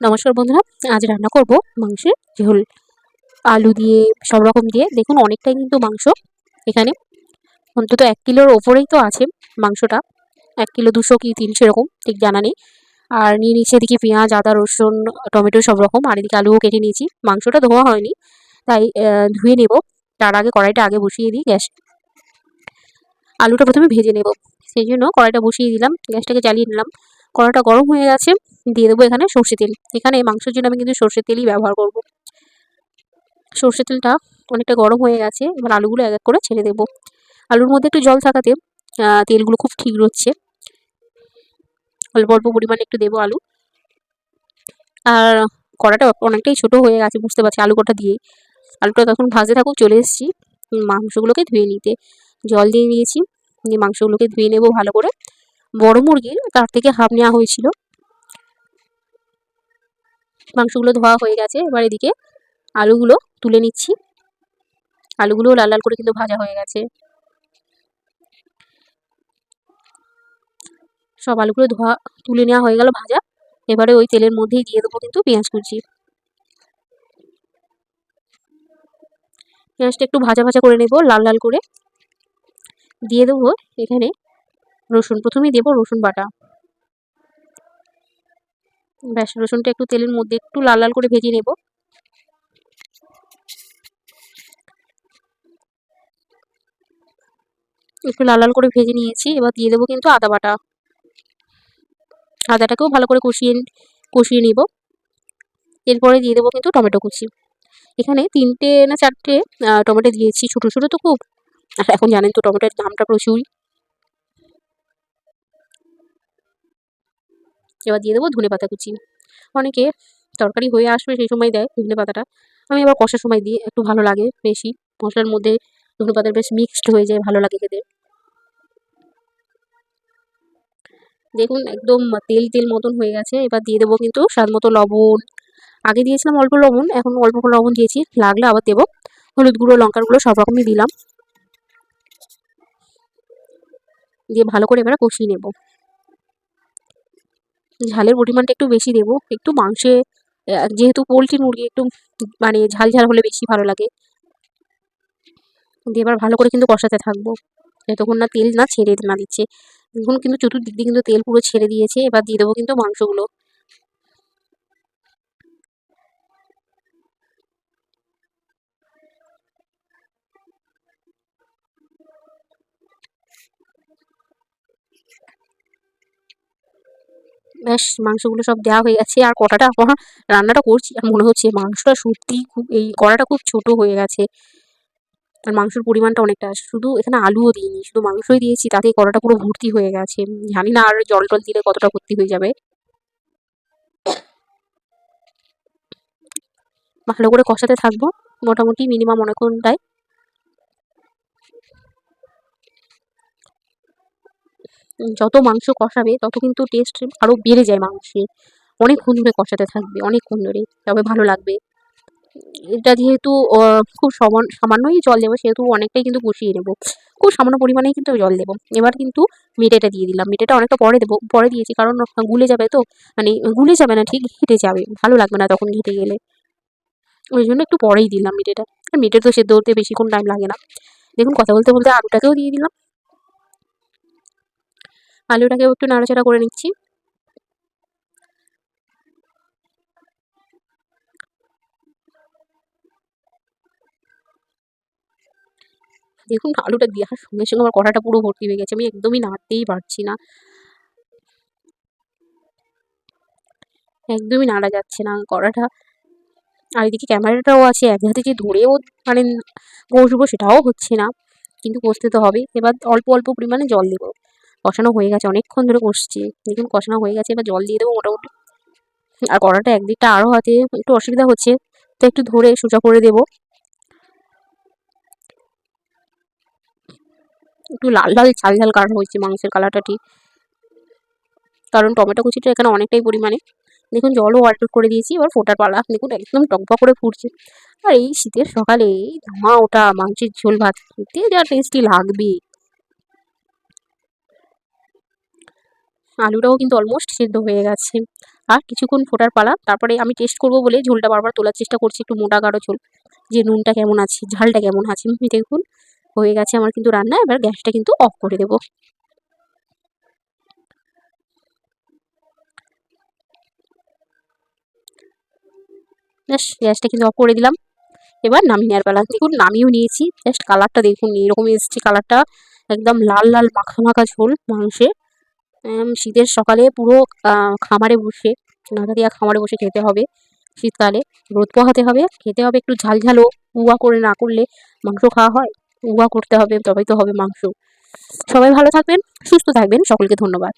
নমস্কার বন্ধুরা, আজ রান্না করব মাংসের ঝোল। আলু দিয়ে সব রকম দিয়ে দেখুন অনেকটাই কিন্তু মাংস এখানে অন্তত 1 কিলোর ওপরেই তো আছে মাংসটা। 1 কিলো 200 কি 300 এরকম ঠিক জানা নেই। আর নিয়ে নিচ্ছি এদিকে পেঁয়াজ, আদা, রসুন, টমেটো সব রকম। আর এদিকে আলুও কেটে নিয়েছি। মাংসটা ধোয়া হয়নি, তাই ধুয়ে নেব। তার আগে কড়াইটা বসিয়ে দিই গ্যাসে। আলুটা প্রথমে ভেজে নেব, সেই জন্য কড়াইটা বসিয়ে দিলাম, গ্যাসটাকে জ্বালিয়ে নিলাম। কড়াইটা গরম হয়ে গেছে, দিয়ে দেবো এখানে সর্ষে তেল। এখানে মাংসের জন্য আমি কিন্তু সর্ষের তেলই ব্যবহার করব। সর্ষের তেলটা অনেকটা গরম হয়ে গেছে, এবার আলুগুলো এক এক করে ছেড়ে দেবো। আলুর মধ্যে একটু জল থাকাতে তেলগুলো খুব ঠিক রচ্ছে। অল্প অল্প পরিমাণে একটু দেবো আলু। আর কড়াটা অনেকটাই ছোট হয়ে গেছে, বুঝতে পারছি আলু কটা দিয়েই। আলুটা তখন ভাজতে থাকুক, চলে এসেছি মাংসগুলোকে ধুয়ে নিতে। জল দিয়ে দিয়েছি, দিয়ে মাংসগুলোকে ধুয়ে নেবো ভালো করে। বড় মুরগির তার থেকে হাফ নেওয়া হয়েছিল। মাংসগুলো ধোয়া হয়ে গেছে, এবার এদিকে আলুগুলো তুলে নিচ্ছি। আলুগুলো লাল লাল করে কিন্তু ভাজা হয়ে গেছে। সব আলুগুলো তুলে নেওয়া হয়ে গেল ভাজা। এবারে ওই তেলের মধ্যেই দিয়ে দেবো কিন্তু পেঁয়াজ কুচি। পেঁয়াজটা একটু ভাজা ভাজা করে নেব, লাল লাল করে। দিয়ে দেবো এখানে রসুন, প্রথমেই দেবো রসুন বাটা। ব্যাস, রসুনটা একটু তেলের মধ্যে একটু লাল লাল করে ভেজে নেব। একটু লাল লাল করে ভেজে নিয়েছি, এবার দিয়ে দেবো কিন্তু আদা বাটা। আদাটাকেও ভালো করে কষিয়ে নিব। এরপরে দিয়ে দেবো কিন্তু টমেটো কুচি। এখানে 3টে না 4টে টমেটো দিয়েছি, ছোটো ছোটো তো খুব। আর এখন জানেন তো টমেটোর দামটা প্রচুর। এবার দিয়ে দেবো ধনেপাতা কুচি। অনেকে তরকারি হয়ে আসবে সেই সময় দেয় ধনেপাতাটা, আমি আবার কষার সময় দিই, একটু ভালো লাগে বেশি। মশলার মধ্যে ধনেপাতা বেশ মিক্সড হয়ে যায়, ভালো লাগে খেতে। দেখুন একদম তেল তেল মতন হয়ে গেছে। এবার দিয়ে দেবো কিন্তু স্বাদ মতো লবণ। আগে দিয়েছিলাম অল্প লবণ, এখন অল্প লবণ দিয়েছি, লাগলে আবার দেবো। হলুদ গুঁড়ো, লঙ্কার গুঁড়ো সব রকমই দিলাম, দিয়ে ভালো করে এবারে কষিয়ে নেব। ঝালের পরিমাণটা একটু বেশি দেবো, একটু মাংসে যেহেতু পোলট্রি মুরগি একটু মানে ঝাল ঝাল হলে বেশি ভালো লাগে। দিয়ে এবার ভালো করে কিন্তু কষাতে থাকবো যতক্ষণ না তেল ছেড়ে দিচ্ছে। এখন কিন্তু চতুর্দিক দিয়ে কিন্তু তেল পুরো ছেড়ে দিয়েছে। এবার দিয়ে দেবো কিন্তু মাংসগুলো। ব্যাস, মাংসগুলো সব দেওয়া হয়ে গেছে। আর কটাটা আমার রান্নাটা করছি আর মনে হচ্ছে মাংসটা সত্যিই খুব, এই কড়াটা খুব ছোট হয়ে গেছে। আর মাংসের পরিমাণটা অনেকটা, শুধু এখানে আলুও দিইনি, শুধু মাংসই দিয়েছি, তাতেই কড়াটা পুরো ভর্তি হয়ে গেছে। জানি না আর জল টল দিলে কতটা ভর্তি হয়ে যাবে। ভালো করে কষাতে থাকবো মোটামুটি মিনিমাম অনেকক্ষণটাই। যত মাংস কষাবে তত কিন্তু টেস্ট আরও বেড়ে যায় মাংসের। অনেকক্ষণ ধরে কষাতে থাকবে, অনেকক্ষণ ধরে, তবে ভালো লাগবে। এটা যেহেতু খুব সামান্যই জল দেবো, সেহেতু অনেকটাই কিন্তু কষিয়ে নেবো। খুব সামান্য পরিমাণেই কিন্তু জল দেবো। এবার কিন্তু মেটেটা দিয়ে দিলাম। মেটেটা অনেকটা পরে দেবো, পরে দিয়েছি কারণ গুলে যাবে তো, মানে গুলে যাবে না ঠিক, ঘেটে যাবে, ভালো লাগবে না তখন ঘেটে গেলে। ওই জন্য একটু পরেই দিলাম মেটেটা। আর মেটে তো সেদ্ধ হতে বেশিক্ষণ টাইম লাগে না। দেখুন কথা বলতে বলতে আলুটাকেও দিয়ে দিলাম। আলুটাকেও একটু নাড়াচাড়া করে নিচ্ছি। দেখুন আলুটা দেওয়ার সঙ্গে সঙ্গে আমার কড়াটা পুরো ভর্তি হয়ে গেছে, আমি একদমই নাড়তেই পারছি না, একদমই নাড়া যাচ্ছে না কড়াটা। আর এদিকে ক্যামেরাটাও আছে, এক হাতে যে ধরেও মানে কষবো সেটাও হচ্ছে না, কিন্তু কষতে তো হবে। এবার অল্প অল্প পরিমাণে জল দেবো। কষানো হয়ে গেছে, অনেকক্ষণ ধরে কষছি, দেখুন কষানো হয়ে গেছে, এবার জল দিয়ে দেবো মোটামুটি। আর কড়াটা একদিকটা আরও হাতে একটু অসুবিধা হচ্ছে, তো একটু ধরে সোজা করে দেবো। একটু লাল লাল ঝাল ঝাল কালার হয়েছে মাংসের কালারটা ঠিক, কারণ টমেটো কুচিটা এখানে অনেকটাই পরিমাণে। দেখুন জলও অল্প করে দিয়েছি, এবার ফোটার পালা। দেখুন একদম টকবক করে ফুটছে। আর এই শীতের সকালে এই ধোঁয়া ওঠা মাংসের ঝোল ভাত খেতে যা টেস্টি লাগবে। আলুটাও কিন্তু অলমোস্ট সেদ্ধ হয়ে গেছে। আর কিছুক্ষণ ফোটার পালা। তারপরে আমি টেস্ট করব বলে ঝোলটা বারবার তোলার চেষ্টা করছি, একটু মোটা গাঢ় ঝোল, যে নুনটা কেমন আছে, ঝালটা কেমন আছে। দেখুন হয়ে গেছে আমার কিন্তু রান্না। এবার গ্যাসটা কিন্তু অফ করে দেব। গ্যাসটা কিন্তু অফ করে দিলাম। এবার নামিয়ে নেওয়ার পালা। দেখুন নামিয়েও নিয়েছি। জাস্ট কালারটা দেখুন, এরকম এসছে কালারটা, একদম লাল লাল মাখা মাখা ঝোল মাংসে। শীতের সকালে পুরো খামারে বসে, নাগারিয়া খামারে বসে খেতে হবে। শীতকালে রোদ পোহাতে হবে, খেতে হবে একটু ঝাল ঝালও। উয়া করে না করলে মাংস খাওয়া হয়, উয়া করতে হবে, তবেই তো হবে মাংস। সবাই ভালো থাকবেন, সুস্থ থাকবেন, সকলকে ধন্যবাদ।